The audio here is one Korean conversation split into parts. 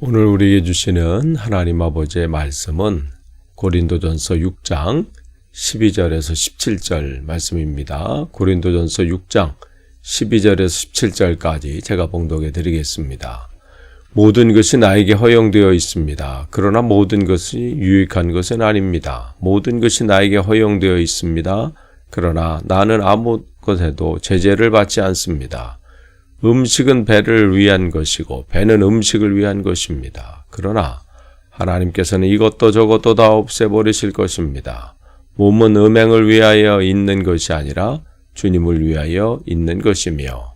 오늘 우리에게 주시는 하나님 아버지의 말씀은 고린도전서 6장 12절에서 17절 말씀입니다. 고린도전서 6장 12절에서 17절까지 제가 봉독해 드리겠습니다. 모든 것이 나에게 허용되어 있습니다. 그러나 모든 것이 유익한 것은 아닙니다. 모든 것이 나에게 허용되어 있습니다. 그러나 나는 아무 것에도 제재를 받지 않습니다. 음식은 배를 위한 것이고 배는 음식을 위한 것입니다. 그러나 하나님께서는 이것도 저것도 다 없애버리실 것입니다. 몸은 음행을 위하여 있는 것이 아니라 주님을 위하여 있는 것이며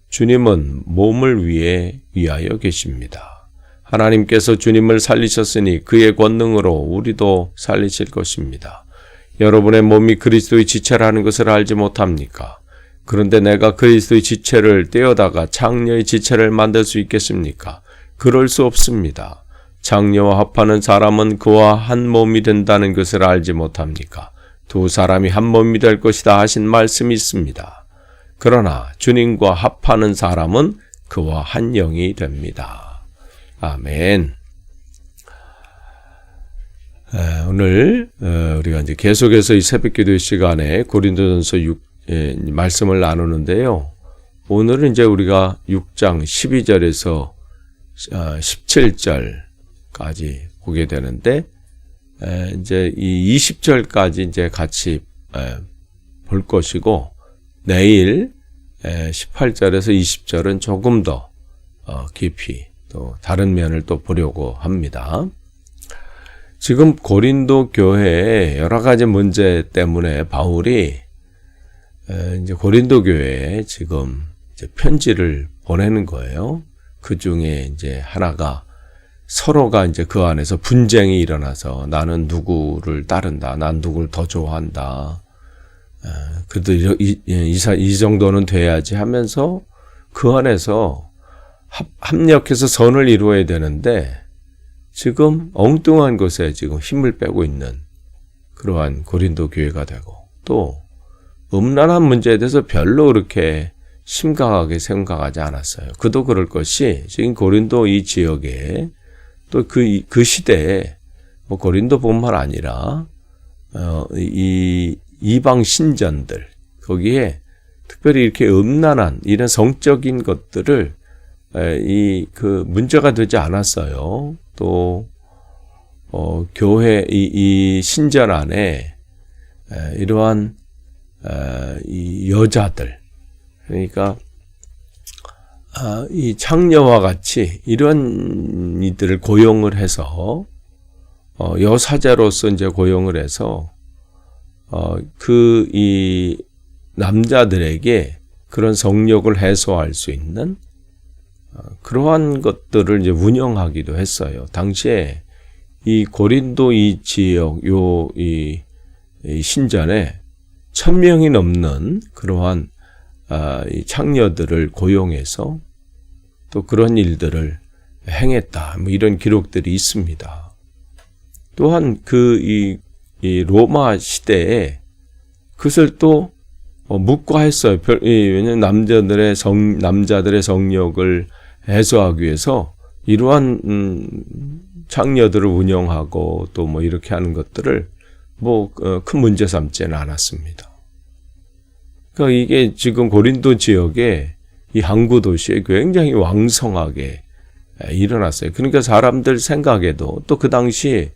주님은 몸을 위하여 계십니다. 하나님께서 주님을 살리셨으니 그의 권능으로 우리도 살리실 것입니다. 여러분의 몸이 그리스도의 지체라는 것을 알지 못합니까? 그런데 내가 그리스도의 지체를 떼어다가 장녀의 지체를 만들 수 있겠습니까? 그럴 수 없습니다. 장녀와 합하는 사람은 그와 한 몸이 된다는 것을 알지 못합니까? 두 사람이 한 몸이 될 것이다 하신 말씀이 있습니다. 그러나 주님과 합하는 사람은 그와 한 영이 됩니다. 아멘. 오늘 우리가 이제 계속해서 이 새벽기도 시간에 고린도전서 6 말씀을 나누는데요. 오늘은 이제 우리가 6장 12절에서 17절까지 보게 되는데, 이제 이 20절까지 이제 같이 볼 것이고, 내일 18절에서 20절은 조금 더 깊이 또 다른 면을 또 보려고 합니다. 지금 고린도 교회의 여러 가지 문제 때문에 바울이 이제 고린도 교회에 지금 이제 편지를 보내는 거예요. 그 중에 이제 하나가 서로가 이제 그 안에서 분쟁이 일어나서 나는 누구를 따른다, 난 누구를 더 좋아한다. 그래도 이 정도는 돼야지 하면서 그 안에서 합력해서 선을 이루어야 되는데 지금 엉뚱한 것에 지금 힘을 빼고 있는 그러한 고린도 교회가 되고 또 음란한 문제에 대해서 별로 그렇게 심각하게 생각하지 않았어요. 그도 그럴 것이 지금 고린도 이 지역에 또 그 시대에 뭐 고린도뿐만 아니라 이 이방 신전들 거기에 특별히 이렇게 음란한 이런 성적인 것들을 그 문제가 되지 않았어요. 또 교회 이 신전 안에 이러한 이 여자들, 그러니까 이 창녀와 같이 이런 이들을 고용을 해서 여사제로서 이제 고용을 해서 이 남자들에게 그런 성욕을 해소할 수 있는 그러한 것들을 이제 운영하기도 했어요. 당시에 이 고린도 이 지역 이 신전에 1000명이 넘는 그러한 이 창녀들을 고용해서 또 그런 일들을 행했다. 뭐 이런 기록들이 있습니다. 또한 이 로마 시대에 그것을 또 묵과했어요. 왜냐하면 남자들의 성욕을 해소하기 위해서 이러한 창녀들을 운영하고 또 뭐 이렇게 하는 것들을 큰 문제 삼지는 않았습니다. 그러니까 이게 지금 고린도 지역에 이 항구 도시에 굉장히 왕성하게 일어났어요. 그러니까 사람들 생각에도 또 그 당시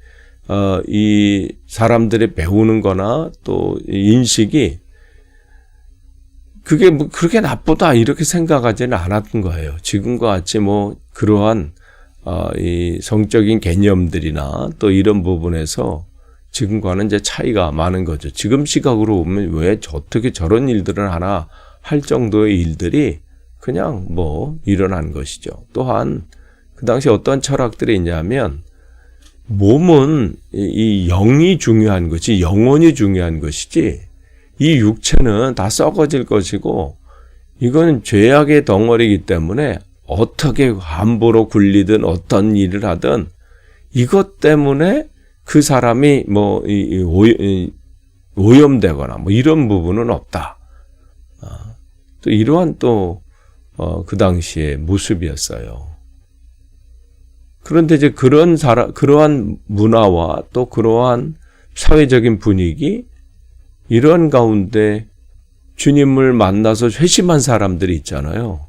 이 사람들이 배우는 거나 또 인식이 그게 뭐 그렇게 나쁘다 이렇게 생각하지는 않았던 거예요. 지금과 같이 뭐 그러한 이 성적인 개념들이나 또 이런 부분에서 지금과는 이제 차이가 많은 거죠. 지금 시각으로 보면 왜 어떻게 저런 일들을 하나 할 정도의 일들이 그냥 뭐 일어난 것이죠. 또한 그 당시 어떤 철학들이 있냐면 몸은 이 영이 중요한 것이 영혼이 중요한 것이지 이 육체는 다 썩어질 것이고 이건 죄악의 덩어리이기 때문에 어떻게 함부로 굴리든 어떤 일을 하든 이것 때문에 그 사람이 뭐 오염되거나 뭐 이런 부분은 없다. 또 이러한 또 그 당시의 모습이었어요. 그런데 이제 그러한 문화와 또 그러한 사회적인 분위기, 이런 가운데 주님을 만나서 회심한 사람들이 있잖아요.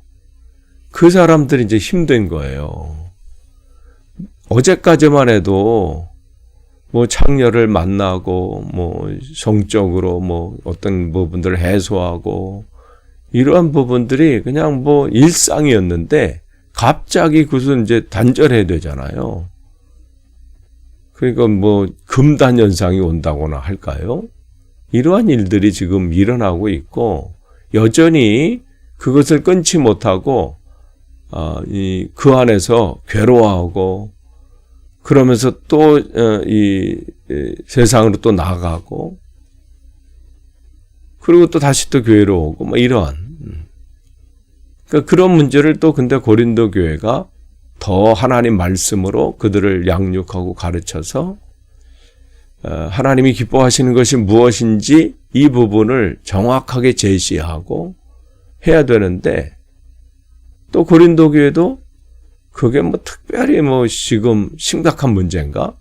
그 사람들이 이제 힘든 거예요. 어제까지만 해도 뭐 창녀를 만나고 뭐 성적으로 뭐 어떤 부분들을 해소하고 이러한 부분들이 그냥 뭐 일상이었는데 갑자기 그것은 이제 단절해야 되잖아요. 그러니까 뭐 금단 현상이 온다거나 할까요? 이러한 일들이 지금 일어나고 있고 여전히 그것을 끊지 못하고 그 안에서 괴로워하고 그러면서 또 세상으로 또 나가고 그리고 또 다시 또 교회로 오고 뭐 이러한 그러니까 그런 문제를 또 근데 고린도 교회가 더 하나님 말씀으로 그들을 양육하고 가르쳐서 하나님이 기뻐하시는 것이 무엇인지 이 부분을 정확하게 제시하고 해야 되는데 또 고린도 교회도 그게 뭐 특별히 뭐 지금 심각한 문제인가?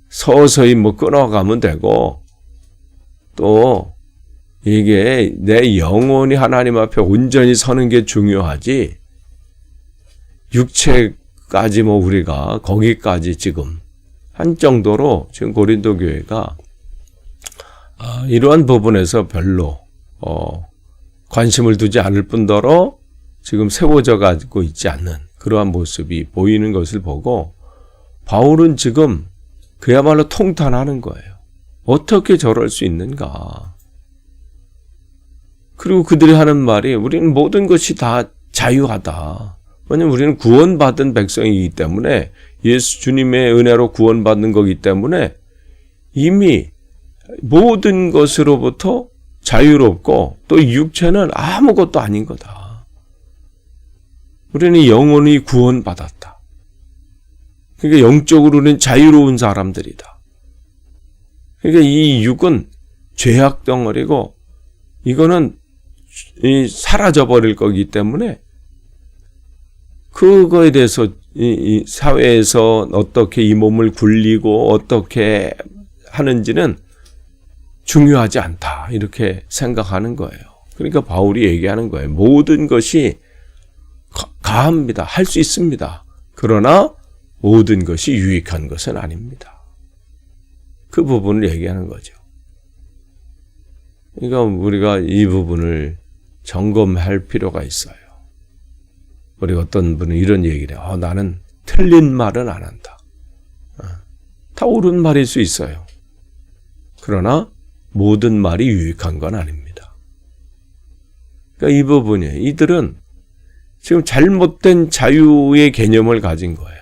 서서히 뭐 끊어가면 되고 또 이게 내 영혼이 하나님 앞에 온전히 서는 게 중요하지 육체까지 뭐 우리가 거기까지 지금 한 정도로 지금 고린도 교회가 이러한 부분에서 별로 관심을 두지 않을 뿐더러 지금 세워져 가지고 있지 않는 그러한 모습이 보이는 것을 보고 바울은 지금 그야말로 통탄하는 거예요. 어떻게 저럴 수 있는가? 그리고 그들이 하는 말이 우리는 모든 것이 다 자유하다. 왜냐하면 우리는 구원받은 백성이기 때문에 예수 주님의 은혜로 구원받는 거기 때문에 이미 모든 것으로부터 자유롭고 또 육체는 아무것도 아닌 거다. 우리는 영원히 구원받았다. 그러니까 영적으로는 자유로운 사람들이다. 그러니까 이 육은 죄악 덩어리고 이거는 사라져버릴 거기 때문에 그거에 대해서 이 사회에서 어떻게 이 몸을 굴리고 어떻게 하는지는 중요하지 않다. 이렇게 생각하는 거예요. 그러니까 바울이 얘기하는 거예요. 모든 것이 가합니다. 할 수 있습니다. 그러나 모든 것이 유익한 것은 아닙니다. 그 부분을 얘기하는 거죠. 그러니까 우리가 이 부분을 점검할 필요가 있어요. 우리 어떤 분은 이런 얘기를 해요. 나는 틀린 말은 안 한다. 다 옳은 말일 수 있어요. 그러나 모든 말이 유익한 건 아닙니다. 그러니까 이 부분이에요. 이들은 지금 잘못된 자유의 개념을 가진 거예요.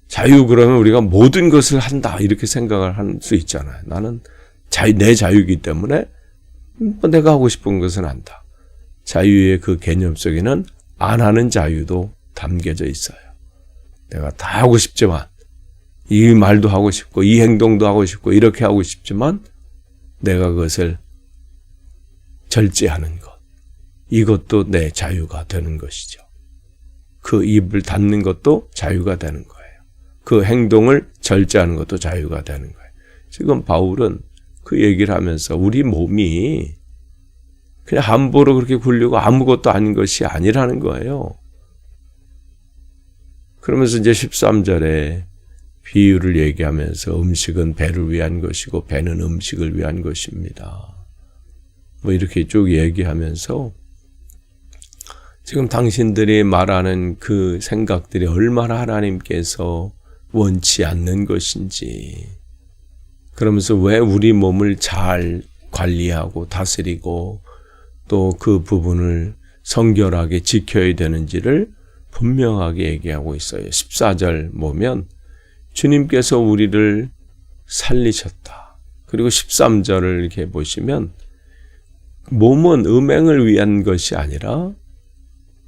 자유 그러면 우리가 모든 것을 한다 이렇게 생각을 할 수 있잖아요. 나는 내 자유이기 때문에 내가 하고 싶은 것은 한다. 자유의 그 개념 속에는 안 하는 자유도 담겨져 있어요. 내가 다 하고 싶지만 이 말도 하고 싶고 이 행동도 하고 싶고 이렇게 하고 싶지만 내가 그것을 절제하는 것. 이것도 내 자유가 되는 것이죠. 그 입을 닫는 것도 자유가 되는 거예요. 그 행동을 절제하는 것도 자유가 되는 거예요. 지금 바울은 그 얘기를 하면서 우리 몸이 그냥 함부로 그렇게 굴리고 아무것도 아닌 것이 아니라는 거예요. 그러면서 이제 13절에 비유를 얘기하면서 음식은 배를 위한 것이고 배는 음식을 위한 것입니다. 뭐 이렇게 쭉 얘기하면서 지금 당신들이 말하는 그 생각들이 얼마나 하나님께서 원치 않는 것인지 그러면서 왜 우리 몸을 잘 관리하고 다스리고 또 그 부분을 성결하게 지켜야 되는지를 분명하게 얘기하고 있어요. 14절 보면 주님께서 우리를 살리셨다. 그리고 13절을 이렇게 보시면 몸은 음행을 위한 것이 아니라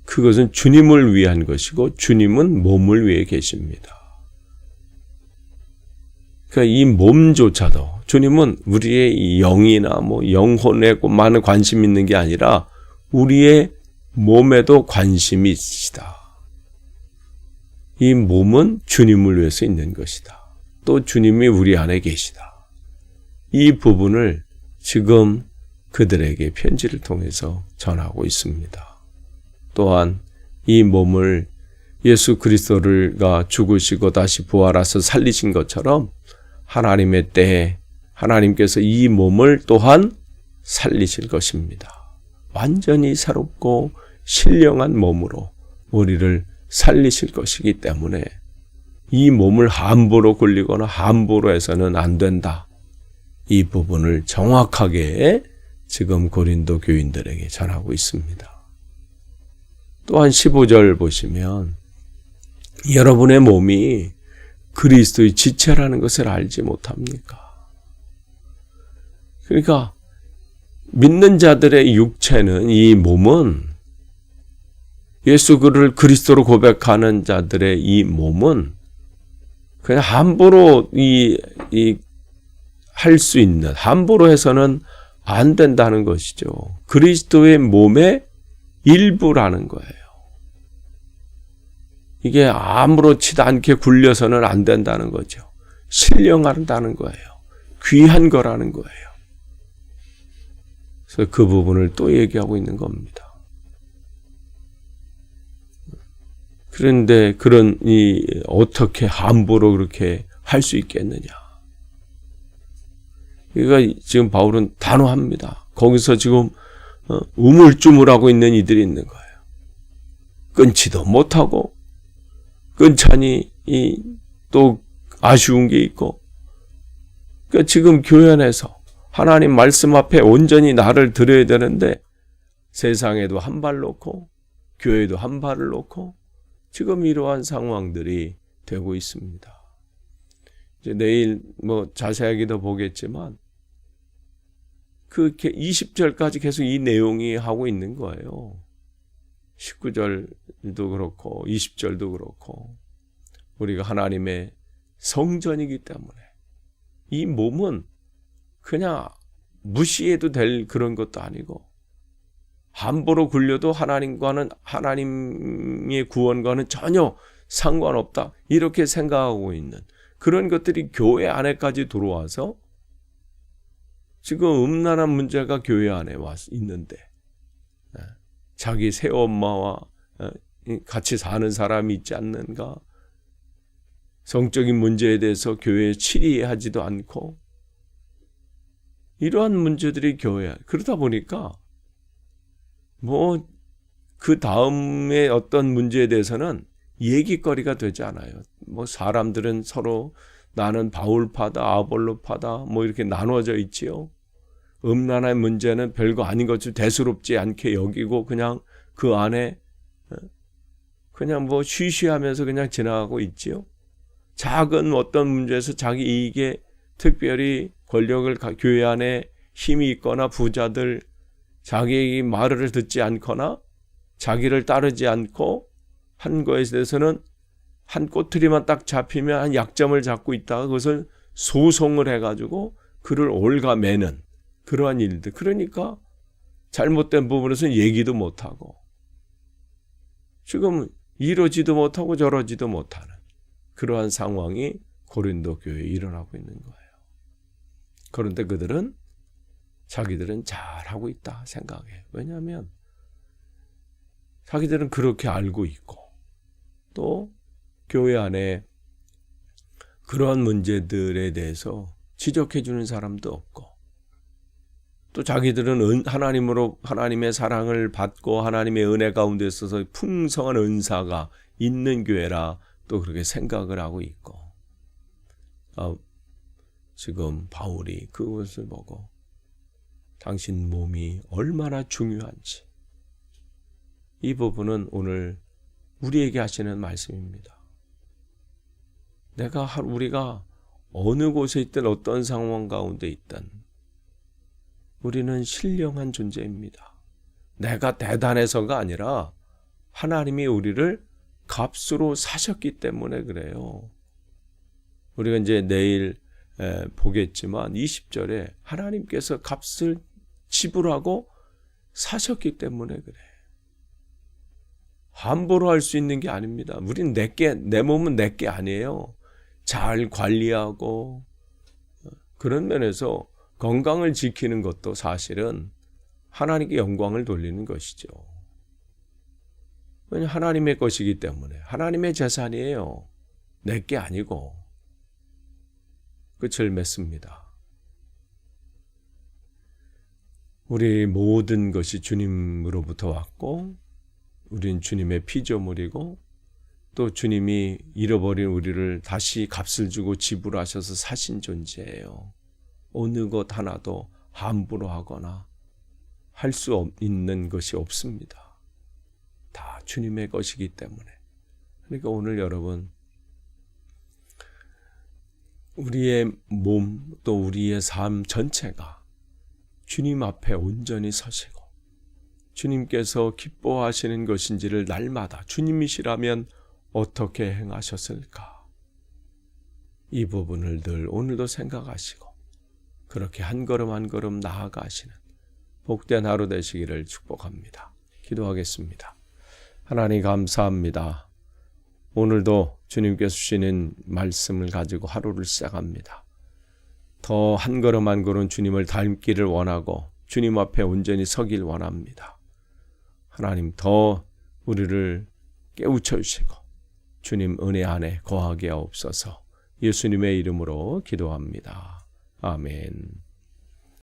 그것은 주님을 위한 것이고 주님은 몸을 위해 계십니다. 그러니까 이 몸조차도 주님은 우리의 영이나 뭐 영혼에만 관심 있는 게 아니라 우리의 몸에도 관심이 있으시다. 이 몸은 주님을 위해서 있는 것이다. 또 주님이 우리 안에 계시다. 이 부분을 지금 그들에게 편지를 통해서 전하고 있습니다. 또한 이 몸을 예수 그리스도가 죽으시고 다시 부활하셔서 살리신 것처럼 하나님의 때에 하나님께서 이 몸을 또한 살리실 것입니다. 완전히 새롭고 신령한 몸으로 우리를 살리실 것이기 때문에 이 몸을 함부로 굴리거나 함부로 해서는 안 된다. 이 부분을 정확하게 지금 고린도 교인들에게 전하고 있습니다. 또한 15절 보시면 여러분의 몸이 그리스도의 지체라는 것을 알지 못합니까? 그러니까 믿는 자들의 육체는, 이 몸은, 예수 그리스도로 고백하는 자들의 이 몸은 그냥 함부로 할 수 있는, 함부로 해서는 안 된다는 것이죠. 그리스도의 몸의 일부라는 거예요. 이게 아무렇지도 않게 굴려서는 안 된다는 거죠. 신령하다는 거예요. 귀한 거라는 거예요. 그래서 그 부분을 또 얘기하고 있는 겁니다. 그런데 어떻게 함부로 그렇게 할 수 있겠느냐. 그러니까 지금 바울은 단호합니다. 거기서 지금 우물쭈물하고 있는 이들이 있는 거예요. 끊지도 못하고 끊자니 또 아쉬운 게 있고, 그러니까 지금 교회 안에서 하나님 말씀 앞에 온전히 나를 드려야 되는데 세상에도 한 발 놓고 교회도 한 발을 놓고 지금 이러한 상황들이 되고 있습니다. 이제 내일 자세하게 더 보겠지만 그렇게 20절까지 계속 이 내용이 하고 있는 거예요. 19절도 그렇고 20절도 그렇고 우리가 하나님의 성전이기 때문에 이 몸은 그냥 무시해도 될 그런 것도 아니고 함부로 굴려도 하나님의 구원과는 전혀 상관없다. 이렇게 생각하고 있는 그런 것들이 교회 안에까지 들어와서 지금 음란한 문제가 교회 안에 있는데 자기 새엄마와 같이 사는 사람이 있지 않는가? 성적인 문제에 대해서 교회에 질의하지도 않고 이러한 문제들이 교회, 그러다 보니까 그 다음에 어떤 문제에 대해서는 얘기거리가 되지 않아요. 사람들은 서로 나는 바울파다, 아볼로파다, 이렇게 나눠져 있지요. 음란한 문제는 별거 아닌 것처럼 대수롭지 않게 여기고 그냥 그 안에 그냥 쉬쉬하면서 그냥 지나가고 있지요. 작은 어떤 문제에서 자기 이익에 특별히 권력을 교회 안에 힘이 있거나 부자들 자기의 말을 듣지 않거나 자기를 따르지 않고 한 거에 대해서는 한 꼬투리만 딱 잡히면 한 약점을 잡고 있다가 그것을 소송을 해가지고 그를 올가매는 그러한 일들. 그러니까 잘못된 부분에서는 얘기도 못하고 지금 이러지도 못하고 저러지도 못하는 그러한 상황이 고린도 교회에 일어나고 있는 거예요. 그런데 그들은 자기들은 잘하고 있다 생각해요. 왜냐하면 자기들은 그렇게 알고 있고 또 교회 안에 그러한 문제들에 대해서 지적해 주는 사람도 없고 또 자기들은 하나님의 사랑을 받고 하나님의 은혜 가운데 있어서 풍성한 은사가 있는 교회라 또 그렇게 생각을 하고 있고 지금 바울이 그것을 보고 당신 몸이 얼마나 중요한지 이 부분은 오늘 우리에게 하시는 말씀입니다. 우리가 어느 곳에 있든 어떤 상황 가운데 있든 우리는 신령한 존재입니다. 내가 대단해서가 아니라 하나님이 우리를 값으로 사셨기 때문에 그래요. 우리가 이제 내일 보겠지만 20절에 하나님께서 값을 지불하고 사셨기 때문에 그래. 함부로 할 수 있는 게 아닙니다. 우린 내 몸은 내게 아니에요. 잘 관리하고 그런 면에서 건강을 지키는 것도 사실은 하나님께 영광을 돌리는 것이죠. 왜냐하면 하나님의 것이기 때문에 하나님의 재산이에요. 내게 아니고. 끝을 맺습니다. 우리 모든 것이 주님으로부터 왔고 우린 주님의 피조물이고 또 주님이 잃어버린 우리를 다시 값을 주고 지불하셔서 사신 존재예요. 어느 것 하나도 함부로 하거나 할 수 있는 것이 없습니다. 다 주님의 것이기 때문에. 그러니까 오늘 여러분 우리의 몸 또 우리의 삶 전체가 주님 앞에 온전히 서시고 주님께서 기뻐하시는 것인지를 날마다 주님이시라면 어떻게 행하셨을까? 이 부분을 늘 오늘도 생각하시고 그렇게 한 걸음 한 걸음 나아가시는 복된 하루 되시기를 축복합니다. 기도하겠습니다. 하나님 감사합니다. 오늘도 주님께서 주시는 말씀을 가지고 하루를 시작합니다. 더 한 걸음 한 걸음 주님을 닮기를 원하고 주님 앞에 온전히 서길 원합니다. 하나님 더 우리를 깨우쳐 주시고 주님 은혜 안에 거하게 하옵소서. 예수님의 이름으로 기도합니다. 아멘.